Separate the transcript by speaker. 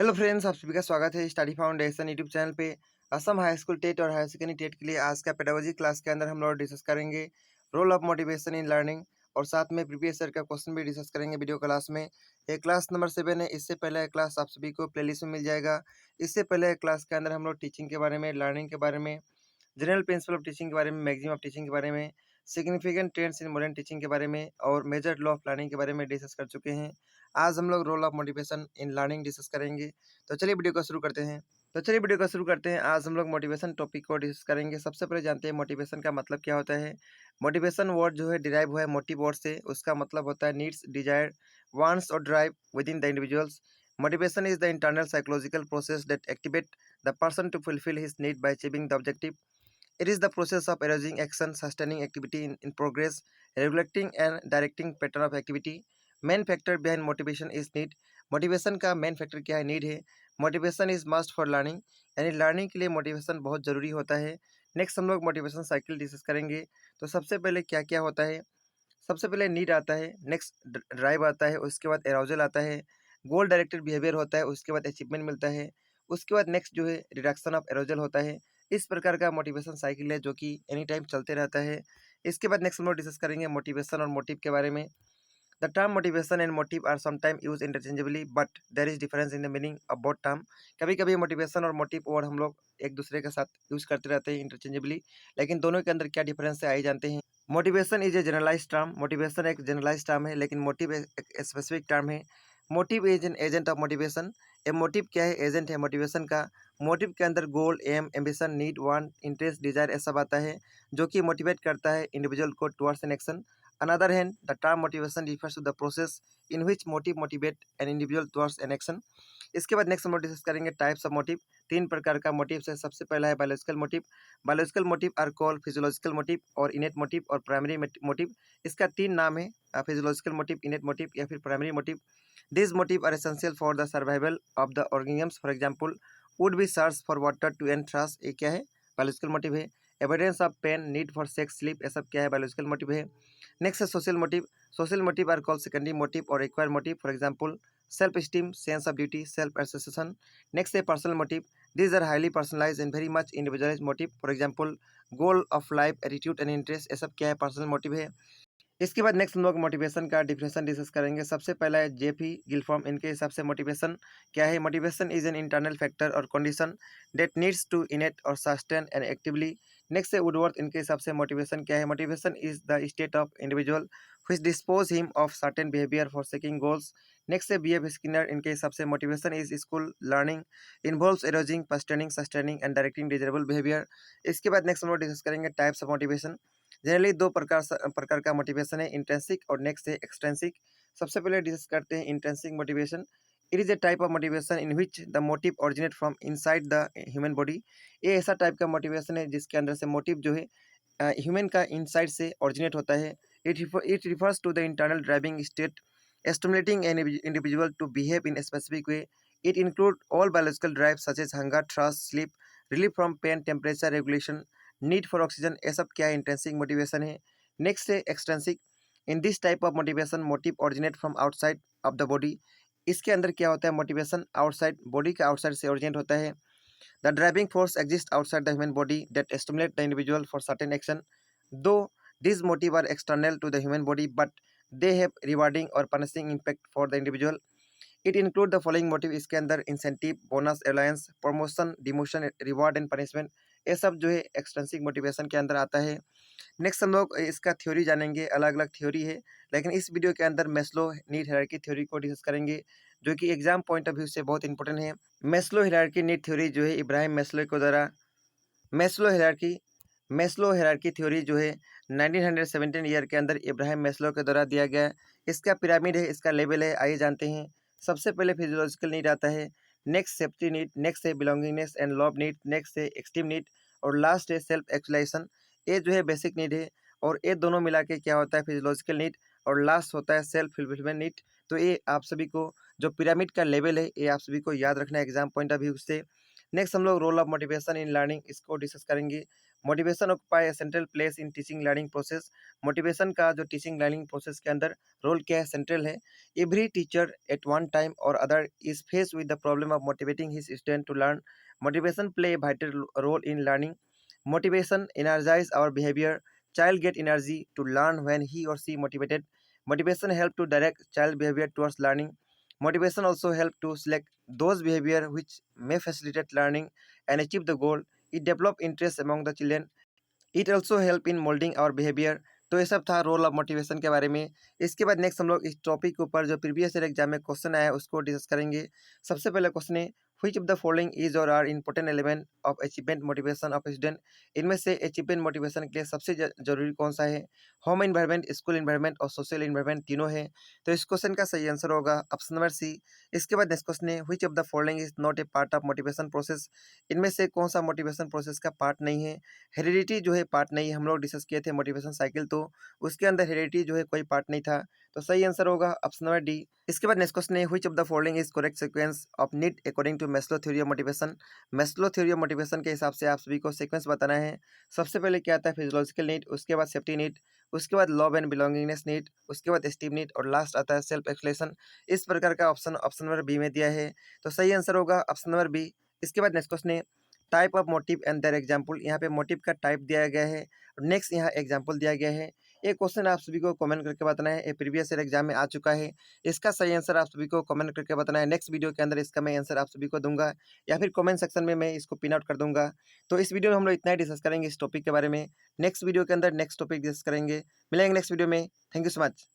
Speaker 1: Hello friends, आप सभी का स्वागत है स्टडी फाउंडेशन यूट्यूब चैनल पे। असम हाई स्कूल टेट और हायर सेकेंडरी टेट के लिए आज का पेडागोजी क्लास के अंदर हम लोग डिस्कस करेंगे role of motivation in learning, और साथ में प्रीवियस ईयर का क्वेश्चन भी डिस्कस करेंगे वीडियो क्लास में। ये क्लास नंबर 7 है। इससे पहले क्लास आप सभी को प्लेलिस्ट में मिल जाएगा। इससे पहले क्लास के अंदर हम लोग टीचिंग के बारे में, लर्निंग के बारे में, जनरल प्रिंसिपल ऑफ टीचिंग के बारे में, मैगजीम ऑफ टीचिंग के बारे में, significant trends in modern teaching के बारे में और मेजर लॉ ऑफ लर्निंग के बारे में डिस्कस कर चुके हैं। आज हम लोग role of motivation in learning discuss करेंगे। तो चलिए वीडियो को शुरू करते हैं। आज हम लोग मोटिवेशन टॉपिक को डिस्कस करेंगे। सबसे पहले जानते हैं मोटिवेशन का मतलब क्या होता है। मोटिवेशन वर्ड जो है डिराइव हुआ है मोटिव वर्ड से। उसका मतलब होता है नीड्स, डिजायर, वांट्स और drive within the individuals. Motivation is the internal psychological process that activate the person to fulfil his need by achieving the objective. It is the process of arousing action, sustaining activity in progress, regulating and directing pattern of activity. Main factor behind motivation is need. Motivation का main factor क्या है? Need है। Motivation is must for learning, यानी learning के लिए motivation बहुत ज़रूरी होता है। नेक्स्ट हम लोग मोटिवेशन साइकिल डिस्कस करेंगे। तो सबसे पहले क्या क्या होता है। सबसे पहले नीड आता है, नेक्स्ट ड्राइव आता है, उसके बाद एराउजल आता है, गोल डायरेक्टेड बिहेवियर होता है, उसके बाद अचीवमेंट मिलता है, उसके बाद नेक्स्ट जो है रिडक्शन ऑफ एराउजल होता है। इस प्रकार का मोटिवेशन साइकिल है जो कि एनी टाइम चलते रहता है। इसके बाद नेक्स्ट हम लोग डिस्कस करेंगे मोटिवेशन और मोटिव के बारे में। The term motivation and motive are sometime use interchangeably but there is difference in the meaning of both term. कभी कभी मोटिवेशन और मोटिव वर्ड हम लोग एक दूसरे के साथ यूज करते रहते हैं इंटरचेंजेबली, लेकिन दोनों के अंदर क्या डिफरेंस है आइए जानते हैं। Motivation is a generalise term. Motivation एक जनरलाइज टर्म है, लेकिन मोटिव एक स्पेसिफिक टर्म है। Motive is an agent of motivation. A motive क्या है? एजेंट है मोटिवेशन का। मोटिव के अंदर goal, aim, ambition, need, want, interest, desire ऐसा आता है जो कि मोटिवेट करता है इंडिविजुअल को towards an action. Another hand, the term motivation refers to the process in which motive motivate an individual towards an action. इसके बाद नेक्स्ट हम लोग डिस्कस करेंगे टाइप्स ऑफ मोटिव। तीन प्रकार का मोटिव है। सबसे पहला है biological motive. Biological motive are call physiological motive और इनेट मोटिव और प्राइमरी मोटिव। इसका तीन नाम है, फिजियोलॉजिकल मोटिव, इनेट मोटिव या फिर primary motive. This motive are essential for the survival of the organisms. For example, would be search for water to and thirst, ये क्या है? बायोलॉजिकल मोटिव है। Evidence of pain, need for sex, sleep, ये सब क्या है? Biological motive है। Next है social motive. Social motive are called secondary motive और acquired motive. For example, self esteem, sense of duty, self association. Next है personal motive. These are highly personalized and very much individualized motive. For example, goal of life, attitude and interest, ये सब क्या है? Personal motive है। इसके बाद next हम लोग मोटिवेशन का डिफिनेशन डिस्कस करेंगे। सबसे पहला है जेपी गिलफॉर्म। इनके हिसाब से मोटिवेशन क्या है? Motivation is an internal factor और condition that needs to initiate और सस्टेन एंड एक्टिवली. नेक्स्ट है वुडवर्थ। इनके हिसाब से मोटिवेशन क्या है? Motivation is the state of individual which dispose him of certain behavior for seeking goals. Next है B F. Skinner. इनके हिसाब से motivation is school learning involves arousing, sustaining, and directing desirable behavior. इसके बाद नेक्स्ट हम लोग डिस्कस करेंगे types of motivation. Generally दो प्रकार का मोटिवेशन है, इंट्रिंसिक और नेक्स्ट है एक्सट्रिंसिक. सबसे पहले डिस्कस करते हैं intrinsic motivation. It is a type of motivation in which the motive originate from inside the human body. ये ऐसा टाइप का मोटिवेशन है जिसके अंदर से मोटिव जो है ह्यूमन का इनसाइड से ओरिजिनेट होता है. It refers to the internal driving state stimulating an individual to behave in a specific way. It includes all biological drives such as hunger, thirst, sleep, relief from pain, temperature regulation, need for oxygen. ये सब क्या है? Intrinsic motivation है. Next है extrinsic. In this type of motivation motive originate from outside of the body. इसके अंदर क्या होता है? मोटिवेशन आउटसाइड बॉडी का आउटसाइड से ओरिजिनेट होता है. The driving force exist outside the human body that stimulate the individual for certain action. दो these motive are external to the human body but they have rewarding or punishing impact for the individual. It include the following motive. इसके अंदर incentive, bonus, alliance, promotion, demotion, reward and punishment, ये सब जो है extrinsic motivation के अंदर आता है. नेक्स्ट हम लोग इसका थ्योरी जानेंगे. अलग अलग थ्योरी है, लेकिन इस वीडियो के अंदर मेस्लो नीड हायरार्की थ्योरी को डिस्कस करेंगे जो कि एग्जाम पॉइंट ऑफ व्यू से बहुत इंपॉर्टेंट है. मेस्लो हायरार्की नीड थ्योरी जो है इब्राहिम मेस्लो के द्वारा मेस्लो हायरार्की थ्योरी जो है 1917 ईयर के अंदर इब्राहिम मेस्लो के द्वारा दिया गया. इसका पिरामिड है, इसका लेवल है, आइए जानते हैं. सबसे पहले फिजियोलॉजिकल नीड आता है, नेक्स्ट सेफ्टी नीड, नेक्स्ट है belongingness and love need, next है एक्सट्रीम नीड और लास्ट है सेल्फ एक्चुअलाइजेशन. ये जो है बेसिक नीड है और ये दोनों मिला के क्या होता है? Physiological need. और लास्ट होता है सेल्फ फुलफिलमेंट नीड. तो ये आप सभी को जो पिरामिड का लेवल है ये आप सभी को याद रखना है एग्जाम पॉइंट ऑफ व्यू से. नेक्स्ट हम लोग role of motivation in learning इसको डिस्कस करेंगे. Motivation occupy a central place in teaching learning process. Motivation का जो टीचिंग लर्निंग प्रोसेस के अंदर रोल क्या है, सेंट्रल है। Every teacher at one time और other is face with the problem of motivating his student to learn. Motivation play a vital role in learning. Motivation energize our behavior. Child get energy to learn when he or she motivated. Motivation help to direct child behavior towards learning. Motivation also help to select those behavior which may facilitate learning and achieve the goal. It develop interest among the children. It also help in moulding our behaviour. तो ये सब था role of motivation के बारे में। इसके बाद next हम लोग इस टॉपिक के ऊपर जो प्रीवियस ईयर एग्जाम में क्वेश्चन आया है उसको डिस्कस करेंगे। सबसे पहले क्वेश्चन है, which of the following is और are important element of achievement motivation of student. इनमें से अचीवमेंट मोटिवेशन के लिए सबसे जरूरी कौन सा है। होम इन्वायरमेंट, स्कूल इन्वायरमेंट और सोशल इन्वायरमेंट तीनों है। तो इस क्वेश्चन का सही आंसर होगा ऑप्शन नंबर सी। इसके बाद नेक्स्ट क्वेश्चन है, which of the following is not a part of motivation process. इनमें से कौन सा मोटिवेशन प्रोसेस का पार्ट नहीं है। हेरिडिटी जो है पार्ट नहीं है, हम लोग डिस्कस किए थे मोटिवेशन साइकिल, तो उसके अंदर हेरिडिटी जो है कोई पार्ट नहीं था। तो सही आंसर होगा ऑप्शन नंबर डी। इसके बाद नेक्स्ट क्वेश्चन है, which of the following is correct sequence of need according to Maslow theory of motivation. Maslow theory of motivation के हिसाब से आप सभी को सीक्वेंस बताना है। सबसे पहले क्या आता है, फिजियोलॉजिकल नीड, उसके बाद सेफ्टी नीड, उसके बाद लव एंड बिलोंगिंगनेस नीड, उसके बाद एस्टीम नीड और लास्ट आता है सेल्फ एक्सप्लेशन। इस प्रकार का ऑप्शन ऑप्शन नंबर बी में दिया है। तो सही आंसर होगा ऑप्शन नंबर बी। इसके बाद नेक्स्ट क्वेश्चन है, type of motive and their example. यहाँ पे मोटिव का टाइप दिया गया है, नेक्स्ट यहाँ एग्जाम्पल दिया गया है। ये क्वेश्चन आप सभी को कमेंट करके बताना है, ये प्रीवियस ईयर एग्जाम में आ चुका है। इसका सही आंसर आप सभी को कमेंट करके बताना है। नेक्स्ट वीडियो के अंदर इसका मैं आंसर आप सभी को दूंगा या फिर कमेंट सेक्शन में मैं इसको पिन आउट कर दूंगा। तो इस वीडियो में हम लोग इतना ही डिस्कस करेंगे इस टॉपिक के बारे में। नेक्स्ट वीडियो के अंदर नेक्स्ट टॉपिक डिस्कस करेंगे। मिलेंगे नेक्स्ट वीडियो में। Thank you so much.